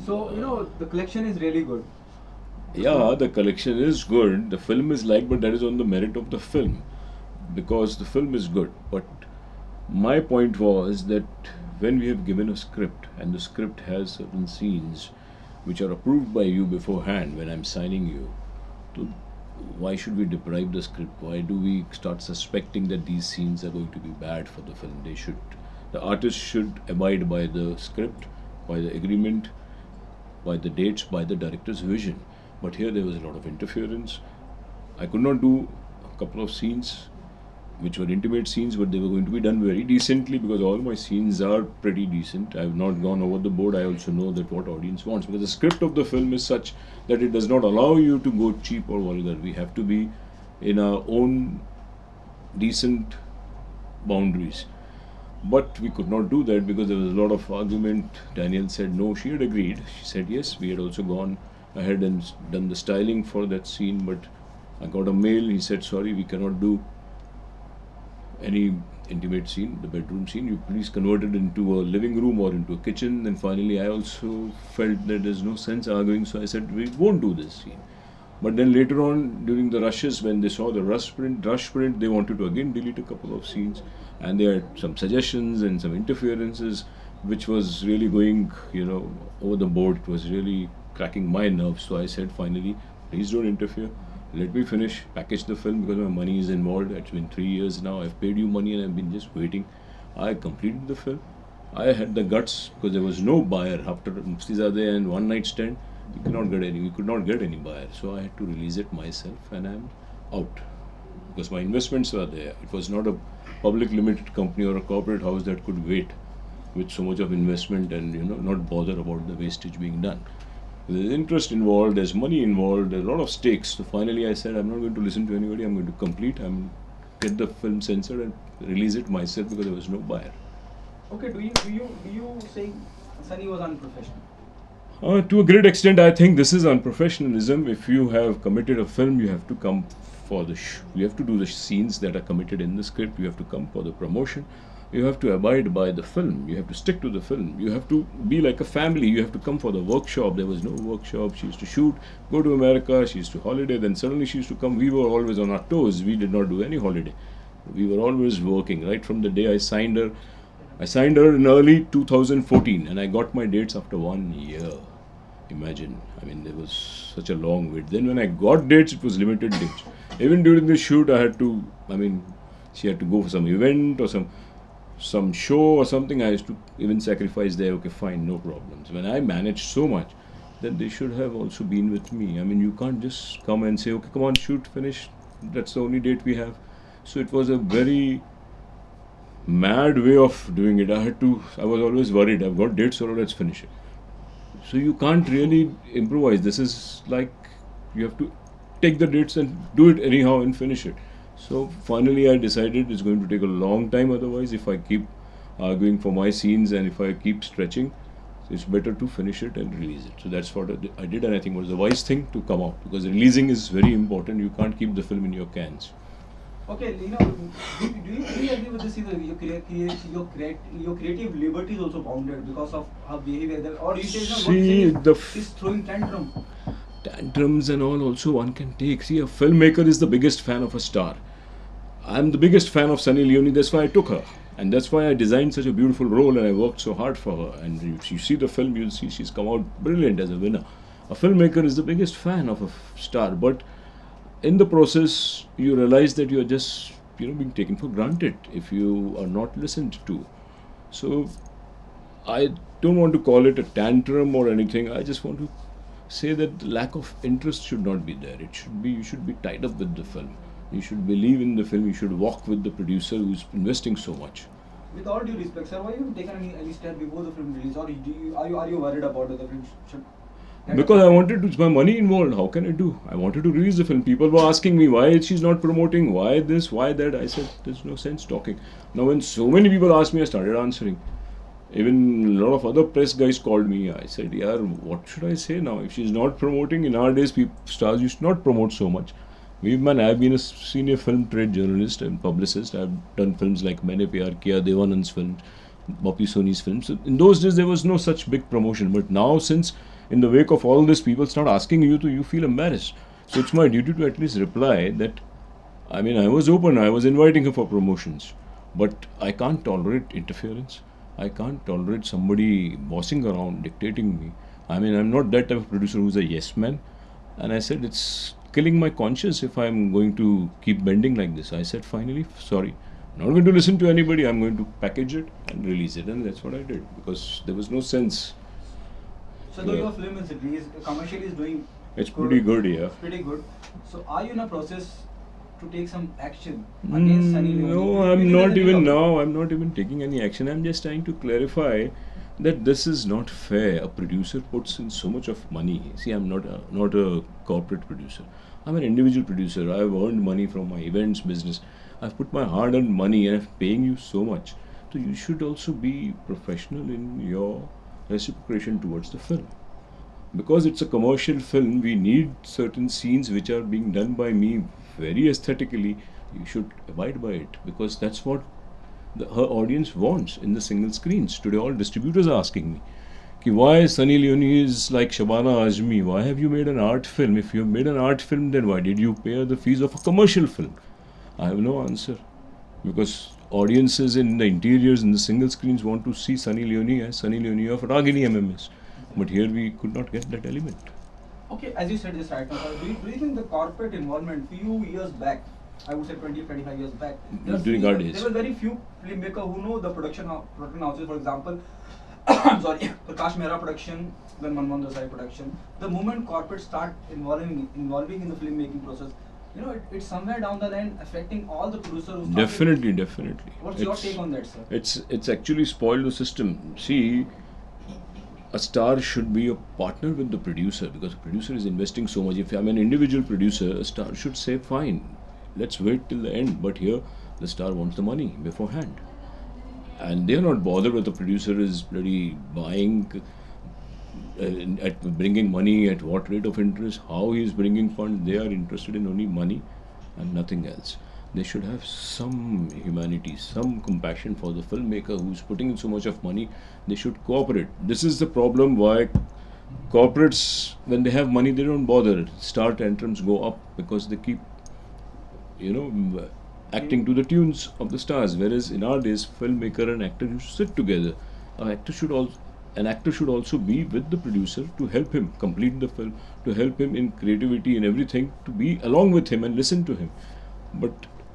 So, the collection is really good. The Yeah, film. the collection is good. The film is like, but that is on the merit of the film, because the film is good. But my point was that when we have given a script and the script has certain scenes which are approved by you beforehand when I'm signing you, so why should we deprive the script? Why do we start suspecting that these scenes are going to be bad for the film? The artist should abide by the script, by the agreement, by the dates, by the director's vision. But here there was a lot of interference. I could not do a couple of scenes which were intimate scenes, but they were going to be done very decently because all my scenes are pretty decent. I have not gone over the board. I also know that what audience wants because the script of the film is such that it does not allow you to go cheap or vulgar. We have to be in our own decent boundaries. But we could not do that because there was a lot of argument. Danielle said no, she had agreed. She said yes, we had also gone ahead and done the styling for that scene, but I got a mail. He said, sorry, we cannot do any intimate scene, the bedroom scene. You please convert it into a living room or into a kitchen. And finally, I also felt that there's no sense arguing, so I said, we won't do this scene. But then later on, during the rushes, when they saw the rush print, they wanted to again delete a couple of scenes, and they had some suggestions and some interferences, which was really going, over the board. It was really cracking my nerves. So I said, finally, please don't interfere. Let me finish, package the film because my money is involved. It's been 3 years now. I've paid you money and I've been just waiting. I completed the film. I had the guts because there was no buyer after Mufti and One Night Stand. We could not get any buyer. So I had to release it myself and I'm out because my investments were there. It was not a public limited company or a corporate house that could wait with so much of investment and not bother about the wastage being done. There's interest involved, there's money involved, there's a lot of stakes. So finally, I said, I'm not going to listen to anybody. I'm going to complete. I'm get the film censored and release it myself because there was no buyer. Okay, do you say Sunny was unprofessional? To a great extent, I think this is unprofessionalism. If you have committed a film, you have to come for you have to do the scenes that are committed in the script. You have to come for the promotion. You have to abide by the film. You have to stick to the film. You have to be like a family. You have to come for the workshop. There was no workshop. She used to shoot, go to America. She used to holiday. Then suddenly she used to come. We were always on our toes. We did not do any holiday. We were always working right from the day I signed her. I signed her in early 2014 and I got my dates after 1 year. Imagine, I mean, there was such a long wait. Then when I got dates, it was limited dates. Even during the shoot, she had to go for some event or some show or something. I used to even sacrifice there. Okay, fine, no problems. When I managed so much, then they should have also been with me. I mean, you can't just come and say, okay, come on, shoot, finish. That's the only date we have. So it was a very mad way of doing it. I was always worried. I've got dates, so let's finish it. So you can't really improvise. This is like you have to take the dates and do it anyhow and finish it. So finally, I decided it's going to take a long time. Otherwise, if I keep arguing for my scenes and if I keep stretching, it's better to finish it and release it. So that's what I did, and I think it was the wise thing to come out because releasing is very important. You can't keep the film in your cans. Okay, do you agree with this? Either your creative liberty is also bounded because of her behavior, or you say no, what you're saying See, is she's throwing tantrum. tantrums and all also one can take. See, a filmmaker is the biggest fan of a star. I'm the biggest fan of Sunny Leone, that's why I took her. And that's why I designed such a beautiful role and I worked so hard for her. And if you see the film, you'll see she's come out brilliant as a winner. A filmmaker is the biggest fan of a star, but in the process, you realize that you're just, being taken for granted if you are not listened to. So I don't want to call it a tantrum or anything. I just want to say that the lack of interest should not be there. You should be tied up with the film. You should believe in the film. You should walk with the producer who's investing so much. With all due respect, sir, why you haven't taken any step before the film release, or are you worried about the film should get Because I affected? wanted to, it's my money involved. How can I do? I wanted to release the film. People were asking me why she's not promoting, why this, why that. I said, there's no sense talking. Now, when so many people asked me, I started answering. Even a lot of other press guys called me. I said, yeah, what should I say now? If she's not promoting, in our days, stars used to not promote so much. I've been a senior film trade journalist and publicist. I've done films like Maine Pyar Kiya, Devanand's films. Bobby Sony's films. So in those days, there was no such big promotion. But now, since in the wake of all this, people start asking you to, you feel embarrassed. So it's my duty to at least reply that, I mean, I was open, I was inviting her for promotions. But I can't tolerate interference. I can't tolerate somebody bossing around, dictating me. I mean, I'm not that type of producer who's a yes man. And I said, it's killing my conscience if I'm going to keep bending like this. I said, finally, sorry. Not going to listen to anybody. I'm going to package it and release it. And that's what I did because there was no sense. So though your film is released, commercially is doing It's pretty good, yeah. It's pretty good. So are you in a process to take some action against Sunny Leone? No, I'm not even now. I'm not even taking any action. I'm just trying to clarify that this is not fair. A producer puts in so much of money. See, I'm not a corporate producer. I'm an individual producer. I've earned money from my events business. I've put my hard-earned money and I'm paying you so much. So you should also be professional in your reciprocation towards the film. Because it's a commercial film, we need certain scenes which are being done by me very aesthetically. You should abide by it because that's what her audience wants in the single screens. Today, all distributors are asking me, Ki why Sunny Leone is like Shabana Azmi? Why have you made an art film? If you have made an art film, then why did you pay her the fees of a commercial film? I have no answer because audiences in the interiors in the single screens want to see Sunny Leone as Sunny Leone of Ragini MMS. But here we could not get that element. Okay, as you said this right now, sir, do you think the corporate involvement few years back, I would say 20, 25 years back, During our days. there were very few filmmakers who know the production houses, for example, I'm sorry, Prakash Mehra production, then Manmohan Desai production. The moment corporates start involving in the filmmaking process, you know, it's somewhere down the line affecting all the producers who started. Definitely. What's your take on that, sir? It's actually spoiled the system. See, a star should be a partner with the producer because the producer is investing so much. If I'm an individual producer, a star should say, fine, let's wait till the end. But here, the star wants the money beforehand. And they're not bothered whether the producer is bloody buying, at bringing money at what rate of interest, how he is bringing funds. They are interested in only money and nothing else. They should have some humanity, some compassion for the filmmaker who's putting in so much of money. They should cooperate. This is the problem why corporates, when they have money, they don't bother. Star tantrums go up because they keep, acting to the tunes of the stars. Whereas in our days, filmmaker and actor used to sit together. An actor should also be with the producer to help him complete the film, to help him in creativity and everything, to be along with him and listen to him. But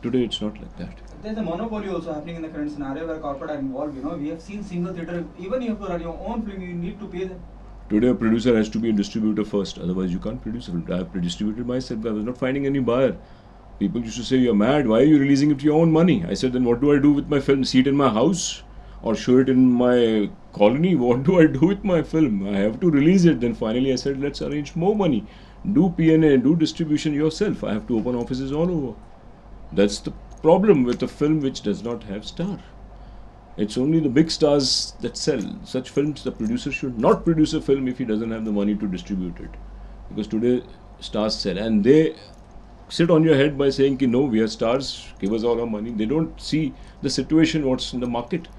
today it's not like that. There's a monopoly also happening in the current scenario where corporate are involved. You know, we have seen single theater. Even if you have to run your own film, you need to pay them. Today a producer has to be a distributor first, otherwise you can't produce a film. I have distributed myself. I was not finding any buyer. People used to say, you're mad, why are you releasing it with your own money? I said, then what do I do with my film? See it in my house? Or show it in my colony? What do I do with my film? I have to release it. Then finally I said, let's arrange more money. Do P&A, do distribution yourself. I have to open offices all over. That's the problem with a film which does not have star. It's only the big stars that sell. Such films, the producer should not produce a film if he doesn't have the money to distribute it. Because today stars sell. And they sit on your head by saying, ki, no, we are stars, give us all our money. They don't see the situation, what's in the market.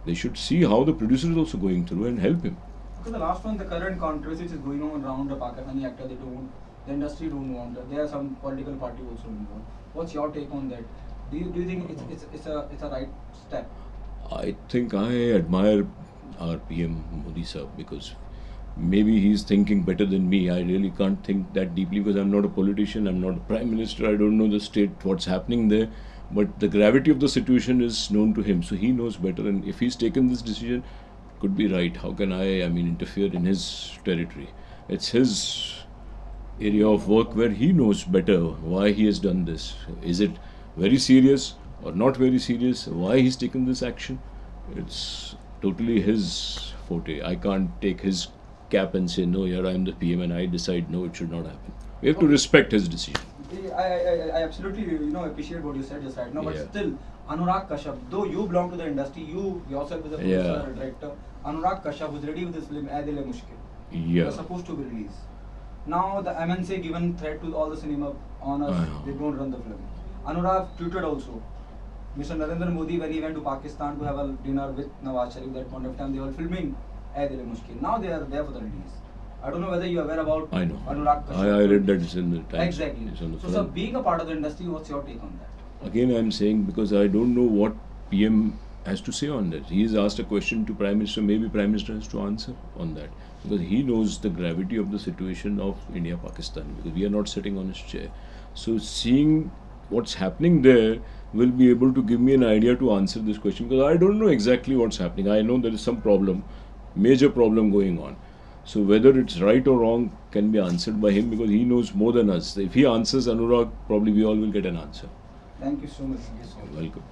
They should see how the producer is also going through and help him. Because the last one, the current controversy which is going on around the Pakistani actor, the industry don't want it. There are some political party also involved. What's your take on that? Do you think it's a right step? I think I admire our PM Modi sir because maybe he's thinking better than me. I really can't think that deeply because I'm not a politician, I'm not a prime minister, I don't know the state, what's happening there. But the gravity of the situation is known to him, so he knows better. And if he's taken this decision, could be right. How can I interfere in his territory? It's his area of work where he knows better why he has done this. Is it very serious or not very serious? Why he's taken this action? It's totally his forte. I can't take his cap and say, no, here I am the PM and I decide, no, it should not happen. We have to respect his decision. I absolutely appreciate what you said just right now, but still, Anurag Kashyap, though you belong to the industry, you yourself as a producer, a director, Anurag Kashyap was ready with his film Ae Dil Hai Mushkil. It was supposed to be released. Now the MNC given threat to all the cinema owners, they don't run the film. Anurag tweeted also Mr. Narendra Modi, when he went to Pakistan to have a dinner with Nawaz Sharif, that point of time they were filming Ae Dil Hai Mushkil. Now they are there for the release. I don't know whether you are aware about I know. Anurag Kashyap. I read that it's in the Times. Exactly. It's on the So, sir, front. being a part of the industry, what's your take on that? Again, I'm saying because I don't know what PM has to say on that. He's asked a question to Prime Minister. Maybe Prime Minister has to answer on that because he knows the gravity of the situation of India-Pakistan. Because we are not sitting on his chair. So seeing what's happening there will be able to give me an idea to answer this question because I don't know exactly what's happening. I know there is some problem, major problem going on. So whether it's right or wrong can be answered by him because he knows more than us. If he answers Anurag, probably we all will get an answer. Thank you so much. Thank you so much. Welcome.